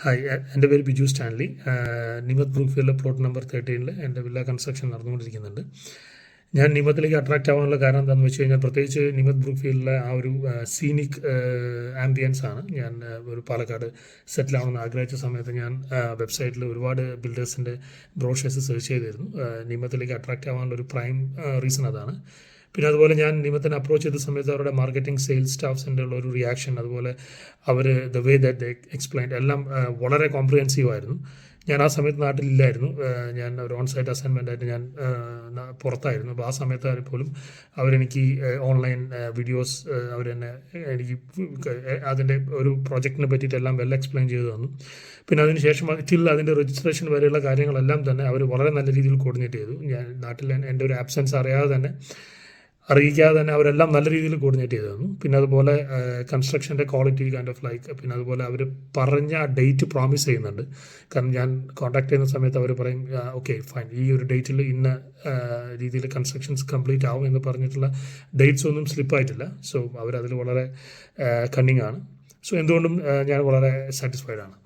Hi, എൻ്റെ പേര് Biju Stanley. നിമത് ബ്രൂക്ക്ഫീൽഡിലെ plot number 13 എൻ്റെ വില്ല കൺസ്ട്രക്ഷൻ നടന്നുകൊണ്ടിരിക്കുന്നുണ്ട്. ഞാൻ നിമത്തിലേക്ക് അട്രാക്റ്റ് ആവാനുള്ള കാരണം എന്താണെന്ന് വെച്ച് കഴിഞ്ഞാൽ, പ്രത്യേകിച്ച് നിമത് ബ്രൂക്ക്ഫീൽഡിലെ ആ ഒരു സീനിക് ആംബിയൻസ് ആണ്. ഞാൻ ഒരു പാലക്കാട് സെറ്റിൽ ആവണമെന്ന് ആഗ്രഹിച്ച സമയത്ത് ഞാൻ വെബ്സൈറ്റിൽ ഒരുപാട് ബിൽഡേഴ്സിൻ്റെ ബ്രോഷേഴ്സ് സെർച്ച് ചെയ്തിരുന്നു. നിമത്തിലേക്ക് അട്രാക്റ്റ് ആവാനുള്ള ഒരു പ്രൈം റീസൺ അതാണ്. പിന്നെ അതുപോലെ ഞാൻ നിമത്തിനെ അപ്രോച്ച് ചെയ്ത സമയത്ത് അവരുടെ മാർക്കറ്റിംഗ് സെയിൽസ് സ്റ്റാഫ്സിൻ്റെ ഉള്ള ഒരു റിയാക്ഷൻ, അതുപോലെ അവർ the way that they explain എല്ലാം വളരെ കോംപ്രിഹെൻസീവ് ആയിരുന്നു. ഞാൻ ആ സമയത്ത് നാട്ടിലില്ലായിരുന്നു. ഞാൻ ഒരു ഓൺ സൈറ്റ് അസൈൻമെൻ്റ് ആയിട്ട് ഞാൻ പുറത്തായിരുന്നു. അപ്പോൾ ആ സമയത്ത് പോലും അവരെനിക്ക് ഓൺലൈൻ വീഡിയോസ് അവരെന്നെ എനിക്ക് അതിൻ്റെ ഒരു പ്രോജക്റ്റിനെ പറ്റിയിട്ടെല്ലാം വെൽ എക്സ്പ്ലെയിൻ ചെയ്തു തന്നു. പിന്നെ അതിന് ശേഷം അതിൻ്റെ രജിസ്ട്രേഷൻ വരെയുള്ള കാര്യങ്ങളെല്ലാം തന്നെ അവർ വളരെ നല്ല രീതിയിൽ കോർഡിനേറ്റ് ചെയ്തു. ഞാൻ നാട്ടിൽ എൻ്റെ ഒരു ആബ്സെൻസ് അറിയിക്കാതെ തന്നെ അവരെല്ലാം നല്ല രീതിയിൽ കോർഡിനേറ്റ് ചെയ്തു തന്നു. പിന്നെ അതുപോലെ കൺസ്ട്രക്ഷൻ്റെ ക്വാളിറ്റി കൈൻഡ് ഓഫ് ലൈക്ക്, പിന്നെ അതുപോലെ അവർ പറഞ്ഞ ഡേറ്റ് പ്രോമിസ് ചെയ്യുന്നുണ്ട്. കാരണം ഞാൻ കോൺടാക്ട് ചെയ്യുന്ന സമയത്ത് അവർ പറയും ഓക്കെ ഫൈൻ, ഈ ഒരു ഡേറ്റിൽ ഇന്ന രീതിയിൽ കൺസ്ട്രക്ഷൻസ് കംപ്ലീറ്റ് ആവും എന്ന് പറഞ്ഞിട്ടുള്ള ഡേറ്റ്സ് ഒന്നും സ്ലിപ്പായിട്ടില്ല. സോ അവരതിൽ വളരെ കണ്ണിങ് ആണ്. സോ എന്തുകൊണ്ടും ഞാൻ വളരെ സാറ്റിസ്ഫൈഡ് ആണ്.